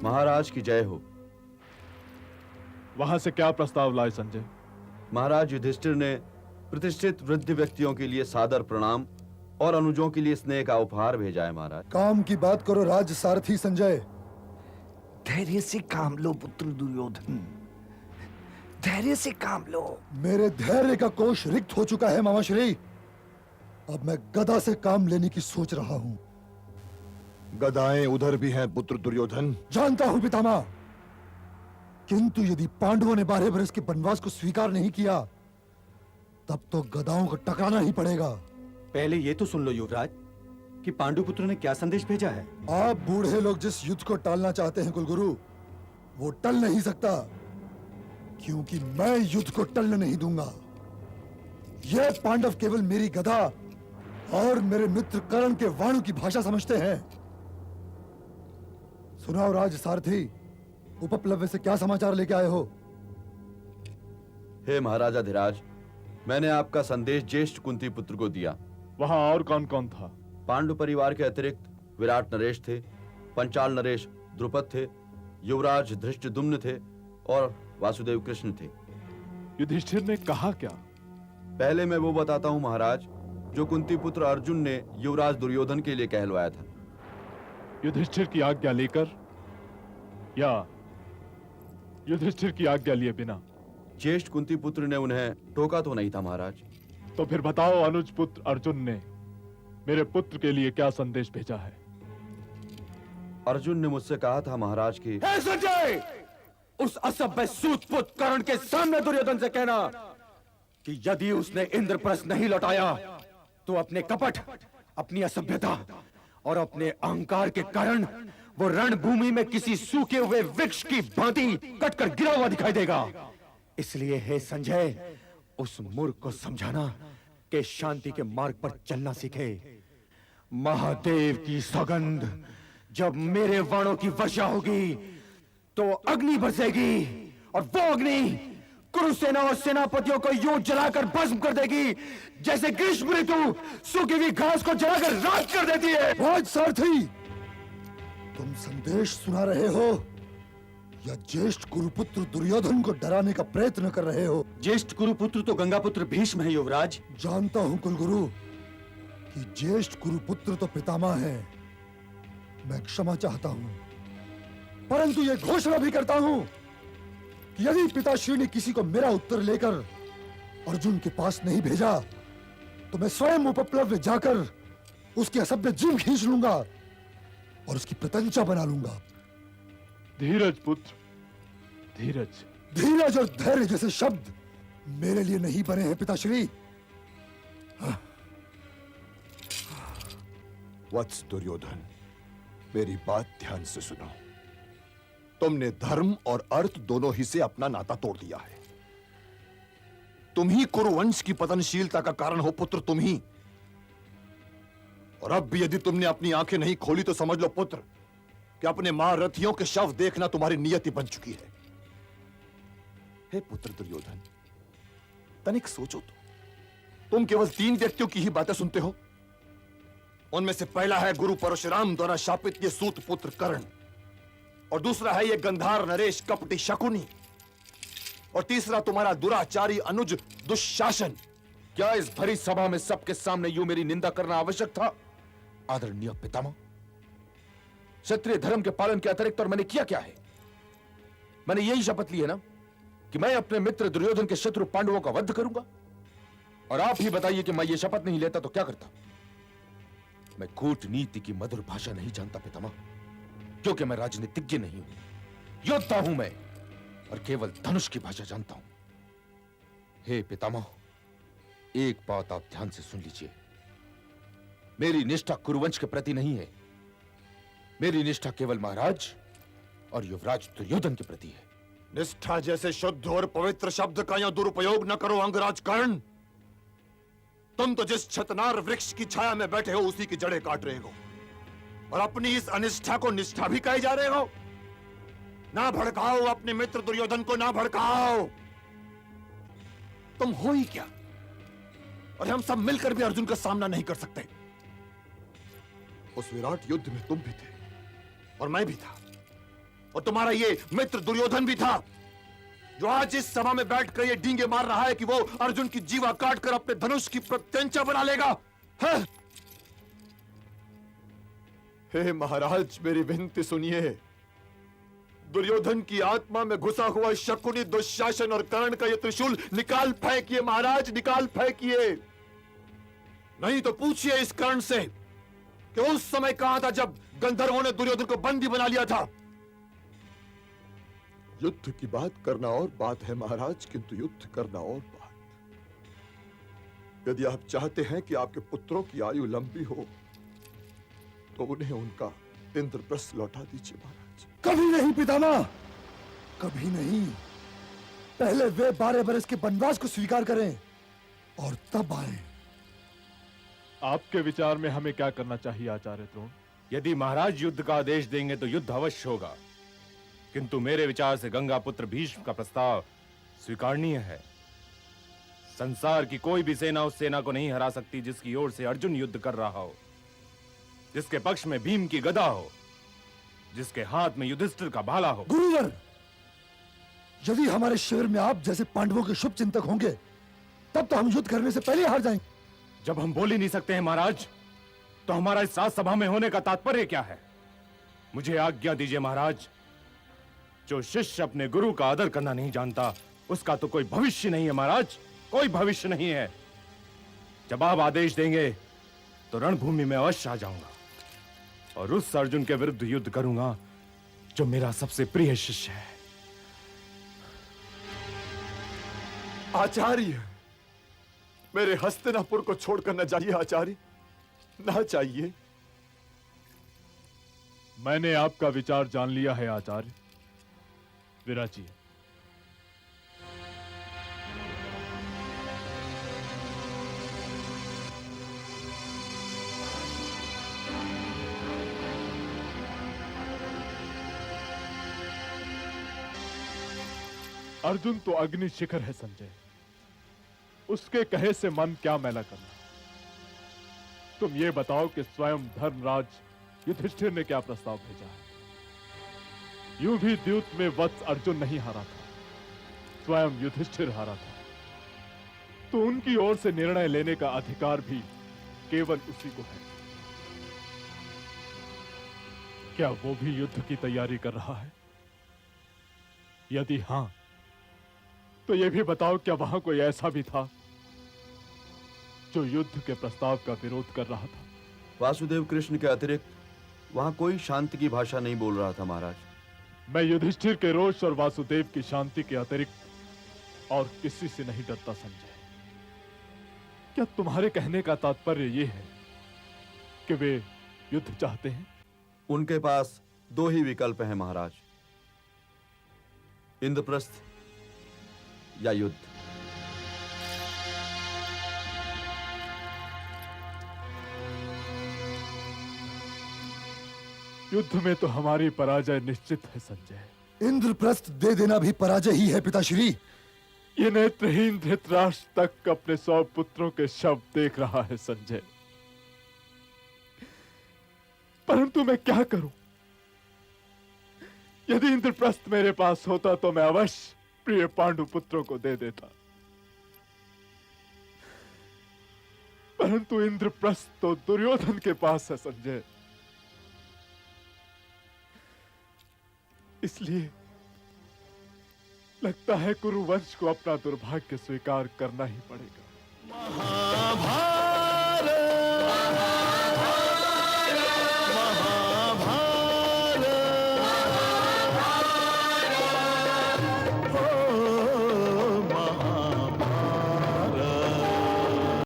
महाराज की जय हो। वहां से क्या प्रस्ताव लाए संजय? महाराज युधिष्ठिर ने प्रतिष्ठित वृद्ध व्यक्तियों के लिए सादर प्रणाम और अनुजों के लिए स्नेह का उपहार भेजा है। महाराज, काम की बात करो राज सारथी संजय। धैर्य से काम लो पुत्र दुर्योधन, धैर्य से काम लो। मेरे धैर्य का कोष रिक्त हो चुका है मामाश्री। अब मैं गदा से काम लेने की सोच रहा हूं। गदाएं उधर भी हैं पुत्र दुर्योधन। जानता हूं पितामह, किंतु यदि पांडवों ने 12 बरस के वनवास को स्वीकार नहीं किया तब तो गदाओं को टकराना ही पड़ेगा। पहले ये तो सुन लो युवराज कि पांडुपुत्र ने क्या संदेश भेजा है। आप बूढ़े लोग जिस युद्ध को टालना चाहते हैं कुलगुरु, वो टल नहीं सकता, क्योंकि मैं युद्ध को टलने नहीं दूंगा। ये पांडव केवल मेरी गदा और मेरे मित्र कर्ण के वाणु की भाषा समझते हैं। सुनाओ राज सारथी, उपप्लव्य से क्या समाचार लेके आए हो? हे महाराजा धीराज, मैंने आपका संदेश ज्येष्ठ कुंती पुत्र को दिया। वहां और कौन कौन था? पांडु परिवार के अतिरिक्त विराट नरेश थे, पंचाल नरेश द्रुपद थे, युवराज धृष्टद्युम्न थे और वासुदेव कृष्ण थे। युधिष्ठिर ने कहा क्या? पहले मैं वो बताता हूं महाराज जो कुंती पुत्र अर्जुन ने युवराज दुर्योधन के लिए कहलवाया था। युधिष्ठिर की आज्ञा लेकर या युधिष्ठिर की आज्ञा लिए बिना? ज्येष्ठ कुंती पुत्र ने उन्हें टोका तो नहीं था महाराज। तो फिर बताओ, अनुज पुत्र अर्जुन ने मेरे पुत्र के लिए क्या संदेश भेजा है? अर्जुन ने मुझसे कहा था महाराज की, हे संजय, उस असभ्य सूतपुत्र कर्ण के सामने दुर्योधन से कहना कि यदि उसने इंद्रप्रस्थ नहीं लौटाया तो अपने कपट, अपनी असभ्यता और अपने अहंकार के कारण वो रणभूमि में किसी सूखे हुए वृक्ष की भांति कटकर गिरा हुआ दिखाई देगा। इसलिए हे संजय, उस मूर्ख को समझाना कि शांति के मार्ग पर चलना सीखे। महादेव की सौगंध, जब मेरे वाणों की वर्षा होगी तो अग्नि बरसेगी और वो अग्नि कुरुसेना और सेनापतियों को यूं जलाकर भस्म कर देगी जैसे ग्रीष्म ऋतु सूखी हुई घास को जलाकर राख कर देती है। राज सारथी, तुम संदेश सुना रहे हो या ज्येष्ठ कुरुपुत्र दुर्योधन को डराने का प्रयत्न कर रहे हो? ज्येष्ठ कुरुपुत्र तो गंगापुत्र भीष्म है युवराज। जानता हूं कुलगुरु कि ज्येष्ठ कुरुपुत्र तो पितामह है। मैं क्षमा चाहता हूं, परंतु यह घोषणा भी करता हूं कि यदि पिताश्री ने किसी को मेरा उत्तर लेकर अर्जुन के पास नहीं भेजा तो मैं स्वयं उपप्लव्य जाकर उसके असभ्य जीभ खींच लूंगा और उसकी प्रतंचा बना लूंगा। धीरज पुत्र, धीरज। धीरज और धैर्य जैसे शब्द मेरे लिए नहीं बने हैं पिताश्री। वत्स दुर्योधन, मेरी बात ध्यान से सुनो। तुमने धर्म और अर्थ दोनों ही से अपना नाता तोड़ दिया है। तुम ही कुरुवंश की पतनशीलता का कारण हो पुत्र, तुम ही। और अब भी यदि तुमने अपनी आंखें नहीं खोली तो समझ लो पुत्र कि अपने महारथियों के शव देखना तुम्हारी नियति बन चुकी है। हे पुत्र दुर्योधन, तनिक सोचो तो, तुम केवल 3 व्यक्तियों की ही बातें सुनते हो। उनमें से पहला है गुरु परशुराम द्वारा शापित ये सूत पुत्र कर्ण, और दूसरा है ये गंधार नरेश कपटी शकुनी, और तीसरा तुम्हारा दुराचारी अनुज दुशासन। क्या इस भरी सभा में सबके सामने यूं मेरी निंदा करना आवश्यक था? आदरणीय पितामह, क्षत्रिय धर्म के पालन के अतिरिक्त और मैंने किया क्या है? मैंने यही शपथ ली है ना कि मैं अपने मित्र दुर्योधन के शत्रु पांडवों का वध करूंगा। और आप ही बताइए कि मैं ये शपथ नहीं लेता तो क्या करता? मैं कूटनीति की मधुर भाषा नहीं जानता पितामह, क्योंकि मैं राजनीतिज्ञ नहीं हूं, योद्धा हूं मैं, और केवल धनुष की भाषा जानता हूं। हे पितामह, एक बात आप ध्यान से सुन लीजिए। मेरी निष्ठा कुरुवंश के प्रति नहीं है, मेरी निष्ठा केवल महाराज और युवराज दुर्योधन के प्रति है। निष्ठा जैसे शुद्ध और पवित्र शब्द का यहां दुरुपयोग न करो अंगराज कर्ण। तुम तो जिस छतनार वृक्ष की छाया में बैठे हो उसी की जड़ें काट रहे हो, और अपनी इस अनिष्ठा को निष्ठा भी कहे जा रहे हो। ना भड़काओ अपने मित्र दुर्योधन को, ना भड़काओ। तुम हो ही क्या, और हम सब मिलकर भी अर्जुन का सामना नहीं कर सकते। उस विराट युद्ध में तुम भी थे और मैं भी था, और तुम्हारा ये मित्र दुर्योधन भी था, जो आज इस सभा में बैठकर ये डींगे मार रहा है कि वो अर्जुन की जीवा काटकर अपने धनुष की प्रत्यंचा बना लेगा। है? हे महाराज, मेरी विनती सुनिए। दुर्योधन की आत्मा में घुसा हुआ शकुनी, दुशासन और कर्ण का ये त्रिशूल निकाल फेंकिए महाराज, निकाल फेंकिए। नहीं तो पूछिए इस कर्ण से कि उस समय कहां था जब गंधर्वों ने दुर्योधन को बंदी बना लिया था। युद्ध की बात करना और बात है महाराज, किंतु युद्ध करना और बात। यदि आप चाहते हैं कि आपके पुत्रों की आयु लंबी हो तो उन्हें उनका इंद्रप्रस्थ लौटा दीजिए महाराज। कभी नहीं पितामह, कभी नहीं। पहले वे 12 बरस के वनवास को स्वीकार करें और तब आए। आपके विचार में हमें क्या करना चाहिए आचार्य द्रोण? यदि महाराज युद्ध का आदेश देंगे तो युद्ध अवश्य होगा, किंतु मेरे विचार से गंगा पुत्र भीष्म का प्रस्ताव स्वीकारनीय है। संसार की कोई भी सेना उस सेना को नहीं हरा सकती जिसकी ओर से अर्जुन युद्ध कर रहा हो, जिसके पक्ष में भीम की गदा हो, जिसके हाथ में युधिष्ठिर का भाला हो। गुरुवर, यदि हमारे शिविर में आप जैसे पांडवों के शुभ चिंतक होंगे तब तो हम युद्ध करने से पहले हार जाएंगे। जब हम बोल ही नहीं सकते हैं महाराज, तो हमारा इस राजसभा में होने का तात्पर्य क्या है? मुझे आज्ञा दीजिए महाराज। जो शिष्य अपने गुरु का आदर करना नहीं जानता उसका तो कोई भविष्य नहीं है महाराज, कोई भविष्य नहीं है। जब आप आदेश देंगे तो रणभूमि में अवश्य आ जाऊंगा और उस अर्जुन के विरुद्ध युद्ध करूंगा जो मेरा सबसे प्रिय शिष्य है। आचार्य, मेरे हस्तिनापुर को छोड़कर न जाइए आचार्य, ना चाहिए। मैंने आपका विचार जान लिया है आचार्य। विराजिए। अर्जुन तो अग्नि शिखर है संजय, उसके कहे से मन क्या मैला करना। तुम ये बताओ कि स्वयं धर्मराज युधिष्ठिर ने क्या प्रस्ताव भेजा है? यूं भी द्यूत में वत्स अर्जुन नहीं हारा था, स्वयं युधिष्ठिर हारा था, तो उनकी ओर से निर्णय लेने का अधिकार भी केवल उसी को है। क्या वो भी युद्ध की तैयारी कर रहा है? यदि हां, तो यह भी बताओ क्या वहां कोई ऐसा भी था जो युद्ध के प्रस्ताव का विरोध कर रहा था? वासुदेव कृष्ण के अतिरिक्त वहां कोई शांति की भाषा नहीं बोल रहा था महाराज। मैं युधिष्ठिर के रोष और वासुदेव की शांति के अतिरिक्त और किसी से नहीं डरता संजय। क्या तुम्हारे कहने का तात्पर्य यह है कि वे युद्ध चाहते हैं? उनके पास 2 ही विकल्प हैं महाराज, इंद्रप्रस्थ या युद्ध। युद्ध में तो हमारी पराजय निश्चित है संजय। इंद्रप्रस्थ दे देना भी पराजय ही है पिताश्री। ये नेत्रहीन धृतराष्ट्र तक अपने 100 पुत्रों के शव देख रहा है संजय, परंतु मैं क्या करूं? यदि इंद्रप्रस्थ मेरे पास होता तो मैं अवश्य प्रिय पांडु पुत्रों को दे देता, परंतु इंद्रप्रस्थ तो दुर्योधन के पास है संजय। इसलिए लगता है कुरुवंश को अपना दुर्भाग्य स्वीकार करना ही पड़ेगा।